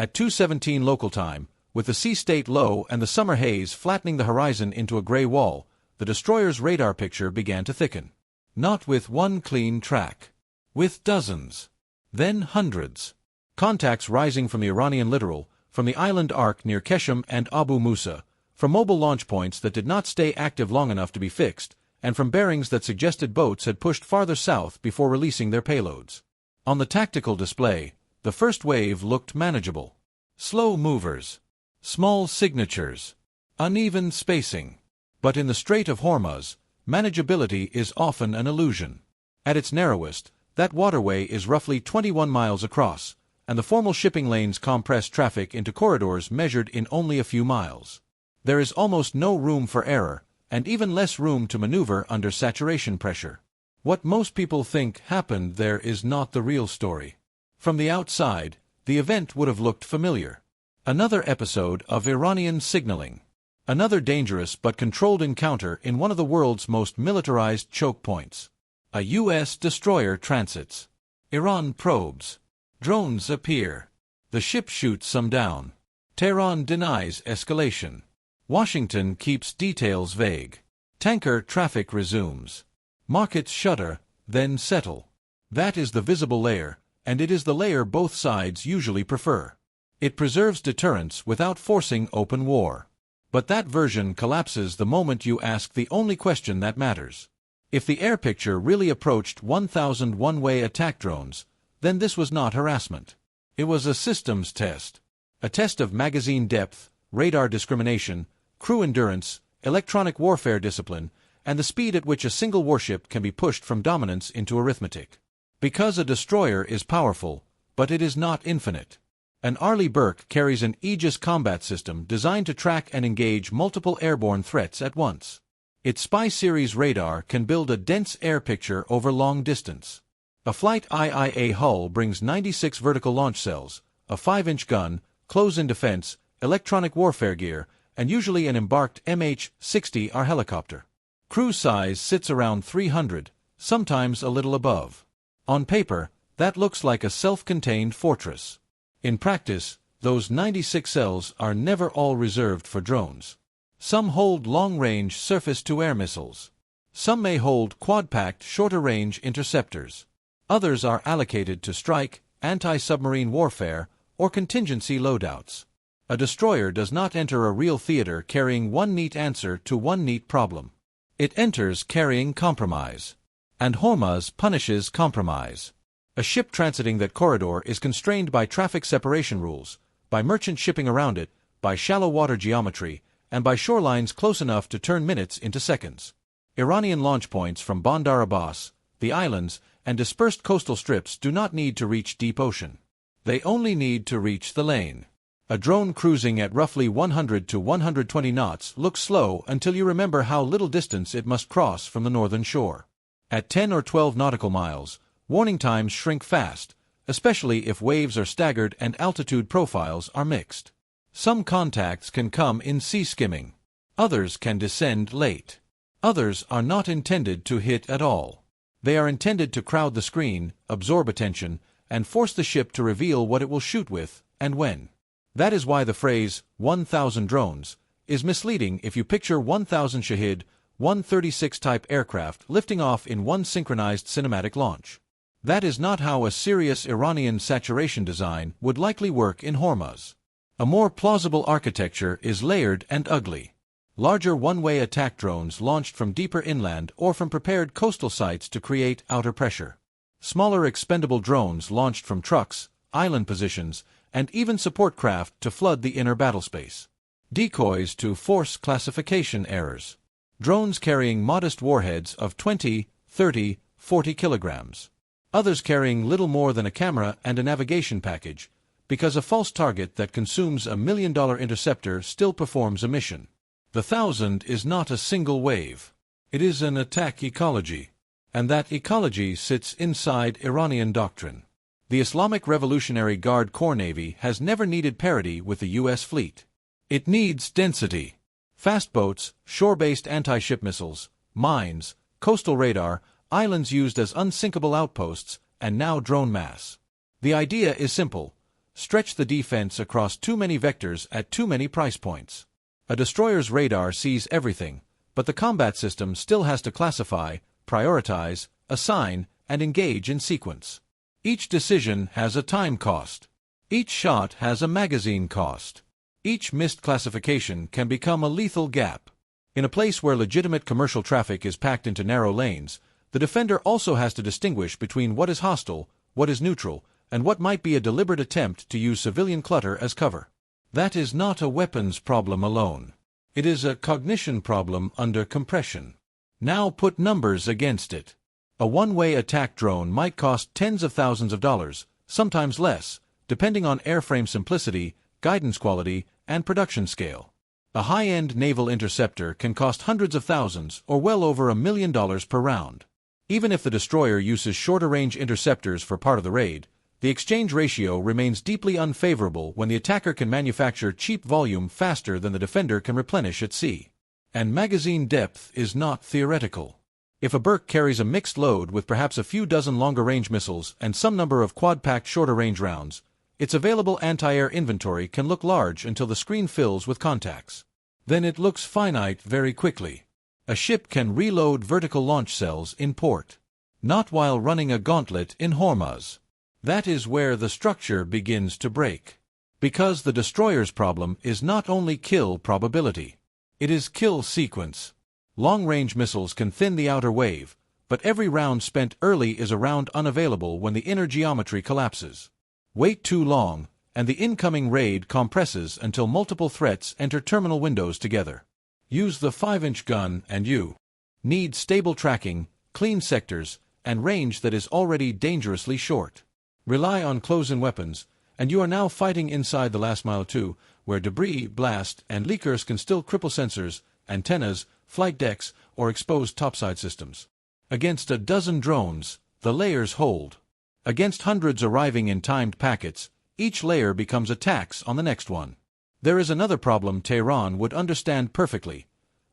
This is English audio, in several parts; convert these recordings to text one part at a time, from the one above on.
At 2:17 local time, with the sea state low and the summer haze flattening the horizon into a gray wall, the destroyer's radar picture began to thicken. Not with one clean track. With dozens. Then hundreds. Contacts rising from the Iranian littoral, from the island arc near Keshem and Abu Musa, from mobile launch points that did not stay active long enough to be fixed, and from bearings that suggested boats had pushed farther south before releasing their payloads. On the tactical display, the first wave looked manageable. Slow movers. Small signatures. Uneven spacing. But in the Strait of Hormuz, manageability is often an illusion. At its narrowest, that waterway is roughly 21 miles across, and the formal shipping lanes compress traffic into corridors measured in only a few miles. There is almost no room for error, and even less room to maneuver under saturation pressure. What most people think happened there is not the real story. From the outside, the event would have looked familiar. Another episode of Iranian signaling. Another dangerous but controlled encounter in one of the world's most militarized choke points. A U.S. destroyer transits. Iran probes. Drones appear. The ship shoots some down. Tehran denies escalation. Washington keeps details vague. Tanker traffic resumes. Markets shudder, then settle. That is the visible layer, and it is the layer both sides usually prefer. It preserves deterrence without forcing open war. But that version collapses the moment you ask the only question that matters. If the air picture really approached 1,000 one-way attack drones, then this was not harassment. It was a systems test. A test of magazine depth, radar discrimination, crew endurance, electronic warfare discipline, and the speed at which a single warship can be pushed from dominance into arithmetic. Because a destroyer is powerful, but it is not infinite. An Arleigh Burke carries an Aegis combat system designed to track and engage multiple airborne threats at once. Its Spy Series radar can build a dense air picture over long distance. A Flight IIA hull brings 96 vertical launch cells, a 5-inch gun, close-in defense, electronic warfare gear, and usually an embarked MH-60R helicopter. Crew size sits around 300, sometimes a little above. On paper, that looks like a self-contained fortress. In practice, those 96 cells are never all reserved for drones. Some hold long-range surface-to-air missiles. Some may hold quad-packed shorter-range interceptors. Others are allocated to strike, anti-submarine warfare, or contingency loadouts. A destroyer does not enter a real theater carrying one neat answer to one neat problem. It enters carrying compromise. And Hormuz punishes compromise. A ship transiting that corridor is constrained by traffic separation rules, by merchant shipping around it, by shallow water geometry, and by shorelines close enough to turn minutes into seconds. Iranian launch points from Bandar Abbas, the islands, and dispersed coastal strips do not need to reach deep ocean. They only need to reach the lane. A drone cruising at roughly 100 to 120 knots looks slow until you remember how little distance it must cross from the northern shore. At 10 or 12 nautical miles, warning times shrink fast, especially if waves are staggered and altitude profiles are mixed. Some contacts can come in sea skimming. Others can descend late. Others are not intended to hit at all. They are intended to crowd the screen, absorb attention, and force the ship to reveal what it will shoot with, and when. That is why the phrase, 1,000 drones, is misleading if you picture 1,000 Shahid 136 type aircraft lifting off in one synchronized cinematic launch. That is not how a serious Iranian saturation design would likely work in Hormuz. A more plausible architecture is layered and ugly. Larger one-way attack drones launched from deeper inland or from prepared coastal sites to create outer pressure. Smaller expendable drones launched from trucks, island positions, and even support craft to flood the inner battlespace. Decoys to force classification errors. Drones carrying modest warheads of 20, 30, 40 kilograms. Others carrying little more than a camera and a navigation package, because a false target that consumes $1 million interceptor still performs a mission. The 1,000 is not a single wave. It is an attack ecology. And that ecology sits inside Iranian doctrine. The Islamic Revolutionary Guard Corps Navy has never needed parity with the U.S. fleet. It needs density. Fast boats, shore-based anti-ship missiles, mines, coastal radar, islands used as unsinkable outposts, and now drone mass. The idea is simple. stretch the defense across too many vectors at too many price points. A destroyer's radar sees everything, but the combat system still has to classify, prioritize, assign, and engage in sequence. Each decision has a time cost. Each shot has a magazine cost. Each missed classification can become a lethal gap. In a place where legitimate commercial traffic is packed into narrow lanes, the defender also has to distinguish between what is hostile, what is neutral, and what might be a deliberate attempt to use civilian clutter as cover. That is not a weapons problem alone. It is a cognition problem under compression. Now put numbers against it. A one-way attack drone might cost tens of thousands of dollars, sometimes less, depending on airframe simplicity, guidance quality, and production scale. A high-end naval interceptor can cost hundreds of thousands or well over $1 million per round. Even if the destroyer uses shorter-range interceptors for part of the raid, the exchange ratio remains deeply unfavorable when the attacker can manufacture cheap volume faster than the defender can replenish at sea. And magazine depth is not theoretical. If a Burke carries a mixed load with perhaps a few dozen longer-range missiles and some number of quad-packed shorter-range rounds, its available anti-air inventory can look large until the screen fills with contacts. Then it looks finite very quickly. A ship can reload vertical launch cells in port. Not while running a gauntlet in Hormuz. That is where the structure begins to break. Because the destroyer's problem is not only kill probability. It is kill sequence. Long-range missiles can thin the outer wave, but every round spent early is a round unavailable when the inner geometry collapses. Wait too long, and the incoming raid compresses until multiple threats enter terminal windows together. Use the 5-inch gun and you need stable tracking, clean sectors, and range that is already dangerously short. Rely on close-in weapons, and you are now fighting inside the last mile too, where debris, blast, and leakers can still cripple sensors, antennas, flight decks, or exposed topside systems. Against a dozen drones, the layers hold. Against hundreds arriving in timed packets, each layer becomes a tax on the next one. There is another problem Tehran would understand perfectly.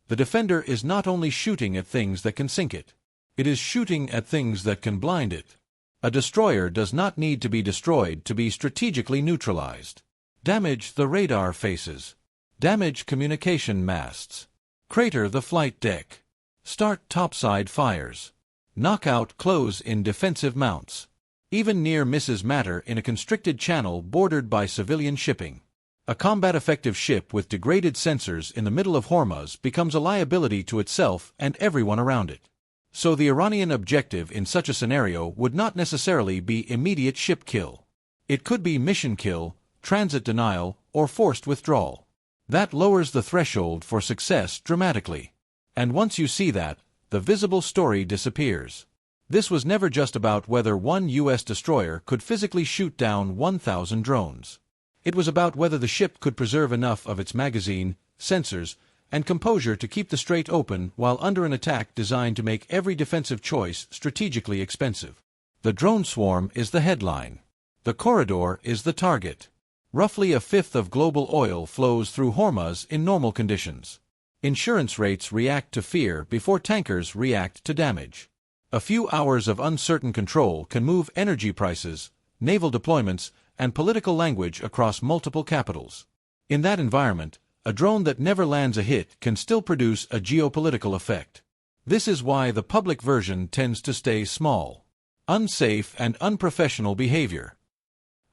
The defender is not only shooting at things that can sink it. It is shooting at things that can blind it. A destroyer does not need to be destroyed to be strategically neutralized. Damage the radar faces. Damage communication masts. Crater the flight deck. Start topside fires. Knock out close-in defensive mounts. Even near misses matter in a constricted channel bordered by civilian shipping. A combat-effective ship with degraded sensors in the middle of Hormuz becomes a liability to itself and everyone around it. So the Iranian objective in such a scenario would not necessarily be immediate ship kill. It could be mission kill, transit denial, or forced withdrawal. That lowers the threshold for success dramatically. And once you see that, the visible story disappears. This was never just about whether one U.S. destroyer could physically shoot down 1,000 drones. It was about whether the ship could preserve enough of its magazine, sensors, and composure to keep the strait open while under an attack designed to make every defensive choice strategically expensive. The drone swarm is the headline. The corridor is the target. Roughly a fifth of global oil flows through Hormuz in normal conditions. Insurance rates react to fear before tankers react to damage. A few hours of uncertain control can move energy prices, naval deployments, and political language across multiple capitals. In that environment, a drone that never lands a hit can still produce a geopolitical effect. This is why the public version tends to stay small. Unsafe and unprofessional behavior.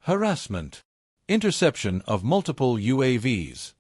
Harassment. Interception of multiple UAVs.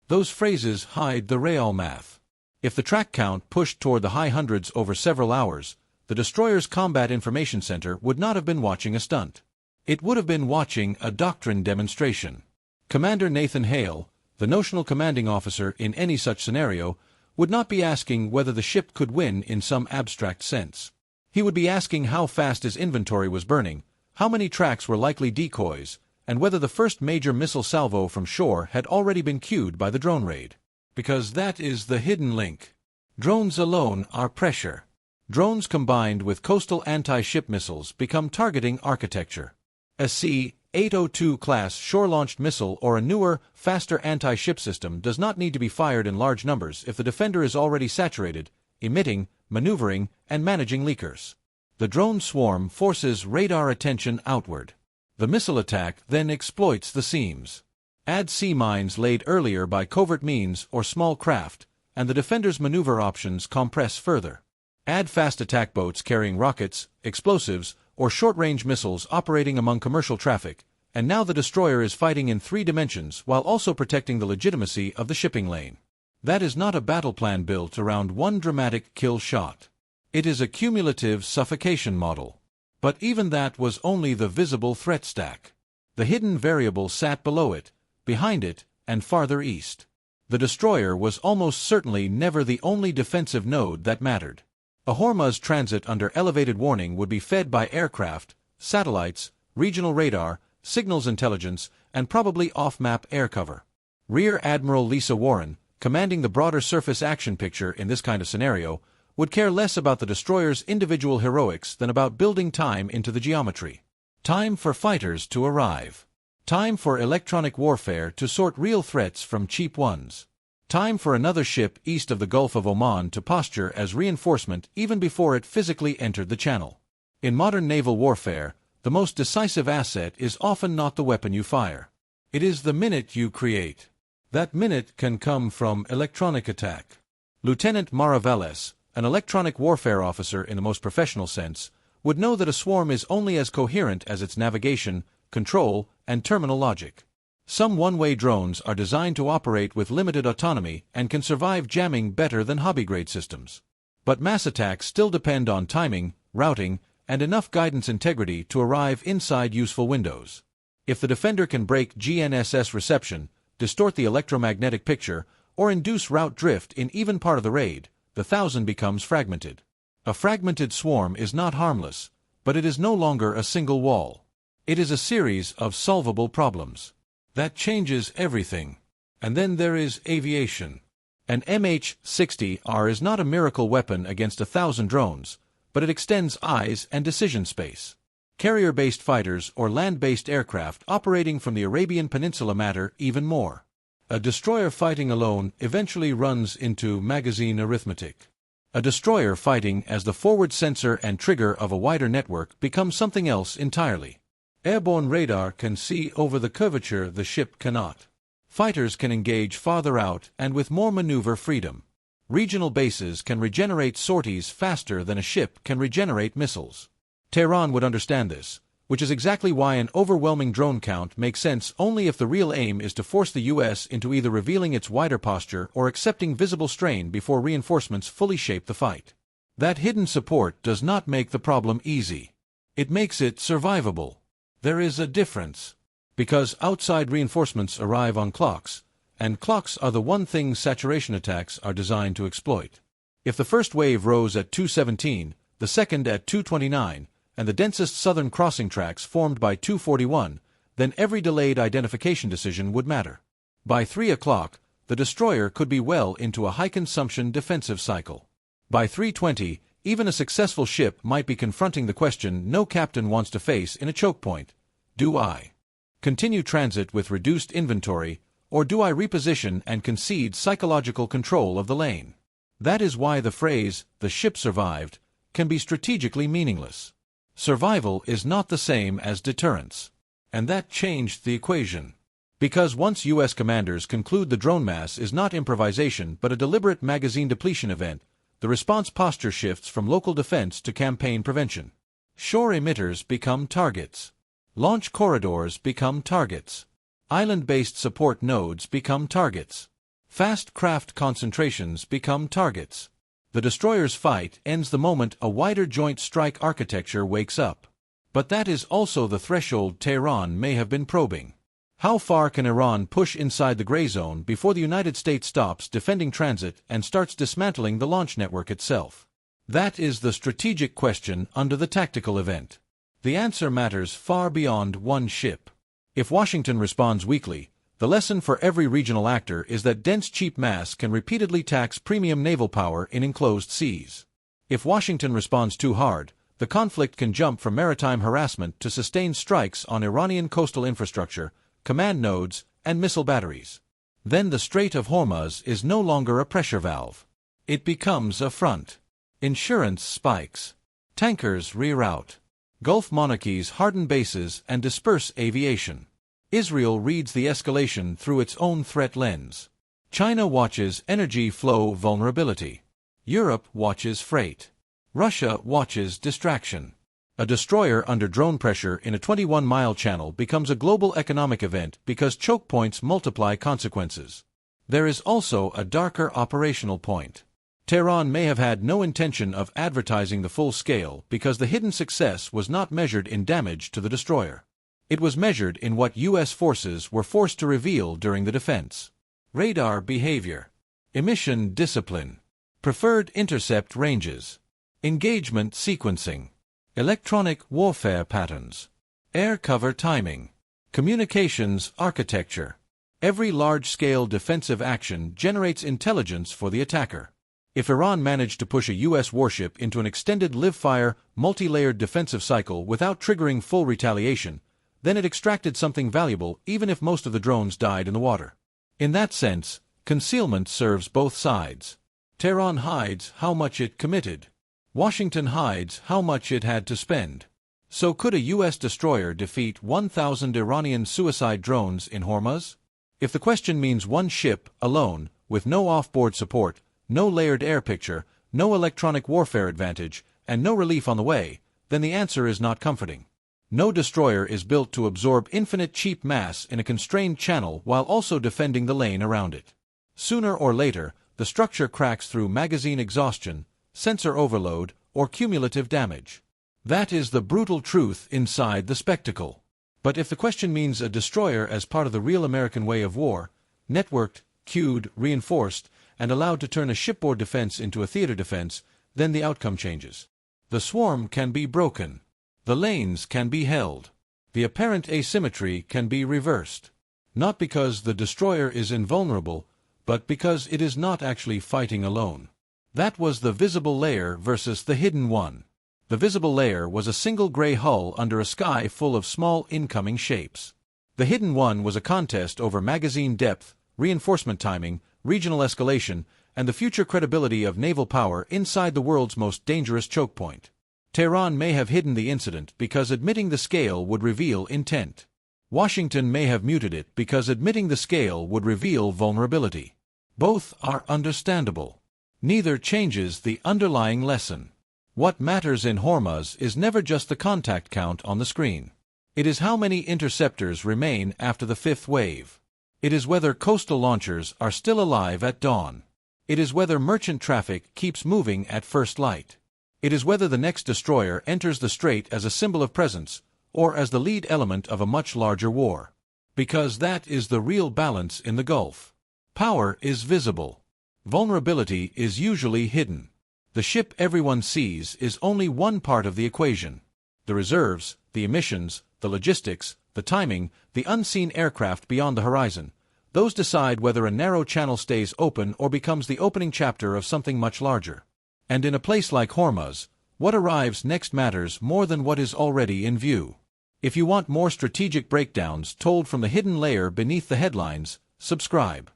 Those phrases hide the real math. If the track count pushed toward the high hundreds over several hours, the destroyer's Combat Information Center would not have been watching a stunt. It would have been watching a doctrine demonstration. Commander Nathan Hale, the notional commanding officer in any such scenario, would not be asking whether the ship could win in some abstract sense. He would be asking how fast his inventory was burning, how many tracks were likely decoys, and whether the first major missile salvo from shore had already been cued by the drone raid. Because that is the hidden link. Drones alone are pressure. Drones combined with coastal anti-ship missiles become targeting architecture. A C-802 class shore-launched missile or a newer, faster anti-ship system does not need to be fired in large numbers if the defender is already saturated, emitting, maneuvering, and managing leakers. The drone swarm forces radar attention outward. The missile attack then exploits the seams. Add sea mines laid earlier by covert means or small craft, and the defender's maneuver options compress further. Add fast attack boats carrying rockets, explosives, or short-range missiles operating among commercial traffic, and now the destroyer is fighting in 3 dimensions while also protecting the legitimacy of the shipping lane. That is not a battle plan built around one dramatic kill shot. It is a cumulative suffocation model. But even that was only the visible threat stack. The hidden variable sat below it, behind it, and farther east. The destroyer was almost certainly never the only defensive node that mattered. A Hormuz transit under elevated warning would be fed by aircraft, satellites, regional radar, signals intelligence, and probably off-map air cover. Rear Admiral Lisa Warren, commanding the broader surface action picture in this kind of scenario, would care less about the destroyer's individual heroics than about building time into the geometry. Time for fighters to arrive. Time for electronic warfare to sort real threats from cheap ones. Time for another ship east of the Gulf of Oman to posture as reinforcement even before it physically entered the channel. In modern naval warfare, the most decisive asset is often not the weapon you fire. It is the minute you create. That minute can come from electronic attack. Lieutenant Maravales, an electronic warfare officer in the most professional sense, would know that a swarm is only as coherent as its navigation, control, and terminal logic. Some one-way drones are designed to operate with limited autonomy and can survive jamming better than hobby-grade systems. But mass attacks still depend on timing, routing, and enough guidance integrity to arrive inside useful windows. If the defender can break GNSS reception, distort the electromagnetic picture, or induce route drift in even part of the raid, the 1,000 becomes fragmented. A fragmented swarm is not harmless, but it is no longer a single wall. It is a series of solvable problems. That changes everything. And then there is aviation. An MH-60R is not a miracle weapon against 1,000 drones, but it extends eyes and decision space. Carrier-based fighters or land-based aircraft operating from the Arabian Peninsula matter even more. A destroyer fighting alone eventually runs into magazine arithmetic. A destroyer fighting as the forward sensor and trigger of a wider network becomes something else entirely. Airborne radar can see over the curvature the ship cannot. Fighters can engage farther out and with more maneuver freedom. Regional bases can regenerate sorties faster than a ship can regenerate missiles. Tehran would understand this, which is exactly why an overwhelming drone count makes sense only if the real aim is to force the U.S. into either revealing its wider posture or accepting visible strain before reinforcements fully shape the fight. That hidden support does not make the problem easy. It makes it survivable. There is a difference. Because outside reinforcements arrive on clocks, and clocks are the one thing saturation attacks are designed to exploit. If the first wave rose at 2:17, the second at 2:29, and the densest southern crossing tracks formed by 2:41, then every delayed identification decision would matter. By 3 o'clock, the destroyer could be well into a high-consumption defensive cycle. By 3:20, even a successful ship might be confronting the question no captain wants to face in a choke point. Do I continue transit with reduced inventory, or do I reposition and concede psychological control of the lane? That is why the phrase, "the ship survived," can be strategically meaningless. Survival is not the same as deterrence. And that changed the equation. Because once U.S. commanders conclude the drone mass is not improvisation but a deliberate magazine depletion event, the response posture shifts from local defense to campaign prevention. Shore emitters become targets. Launch corridors become targets. Island-based support nodes become targets. Fast craft concentrations become targets. The destroyer's fight ends the moment a wider joint strike architecture wakes up. But that is also the threshold Tehran may have been probing. How far can Iran push inside the gray zone before the United States stops defending transit and starts dismantling the launch network itself? That is the strategic question under the tactical event. The answer matters far beyond one ship. If Washington responds weakly, the lesson for every regional actor is that dense cheap mass can repeatedly tax premium naval power in enclosed seas. If Washington responds too hard, the conflict can jump from maritime harassment to sustained strikes on Iranian coastal infrastructure, command nodes, and missile batteries. Then the Strait of Hormuz is no longer a pressure valve. It becomes a front. Insurance spikes. Tankers reroute. Gulf monarchies harden bases and disperse aviation. Israel reads the escalation through its own threat lens. China watches energy flow vulnerability. Europe watches freight. Russia watches distraction. A destroyer under drone pressure in a 21-mile channel becomes a global economic event because choke points multiply consequences. There is also a darker operational point. Tehran may have had no intention of advertising the full scale because the hidden success was not measured in damage to the destroyer. It was measured in what U.S. forces were forced to reveal during the defense. Radar behavior. Emission discipline. Preferred intercept ranges. Engagement sequencing. Electronic warfare patterns. Air cover timing. Communications architecture. Every large-scale defensive action generates intelligence for the attacker. If Iran managed to push a U.S. warship into an extended live-fire, multi-layered defensive cycle without triggering full retaliation, then it extracted something valuable even if most of the drones died in the water. In that sense, concealment serves both sides. Tehran hides how much it committed. Washington hides how much it had to spend. So could a U.S. destroyer defeat 1,000 Iranian suicide drones in Hormuz? If the question means one ship, alone, with no off-board support, no layered air picture, no electronic warfare advantage, and no relief on the way, then the answer is not comforting. No destroyer is built to absorb infinite cheap mass in a constrained channel while also defending the lane around it. Sooner or later, the structure cracks through magazine exhaustion, sensor overload, or cumulative damage. That is the brutal truth inside the spectacle. But if the question means a destroyer as part of the real American way of war, networked, queued, reinforced, and allowed to turn a shipboard defense into a theater defense, then the outcome changes. The swarm can be broken. The lanes can be held. The apparent asymmetry can be reversed. Not because the destroyer is invulnerable, but because it is not actually fighting alone. That was the visible layer versus the hidden one. The visible layer was a single gray hull under a sky full of small incoming shapes. The hidden one was a contest over magazine depth, reinforcement timing, regional escalation, and the future credibility of naval power inside the world's most dangerous choke point. Tehran may have hidden the incident because admitting the scale would reveal intent. Washington may have muted it because admitting the scale would reveal vulnerability. Both are understandable. Neither changes the underlying lesson. What matters in Hormuz is never just the contact count on the screen. It is how many interceptors remain after the fifth wave. It is whether coastal launchers are still alive at dawn. It is whether merchant traffic keeps moving at first light. It is whether the next destroyer enters the strait as a symbol of presence, or as the lead element of a much larger war. Because that is the real balance in the Gulf. Power is visible. Vulnerability is usually hidden. The ship everyone sees is only one part of the equation. The reserves, the emissions, the logistics, the timing, the unseen aircraft beyond the horizon, those decide whether a narrow channel stays open or becomes the opening chapter of something much larger. And in a place like Hormuz, what arrives next matters more than what is already in view. If you want more strategic breakdowns told from the hidden layer beneath the headlines, subscribe.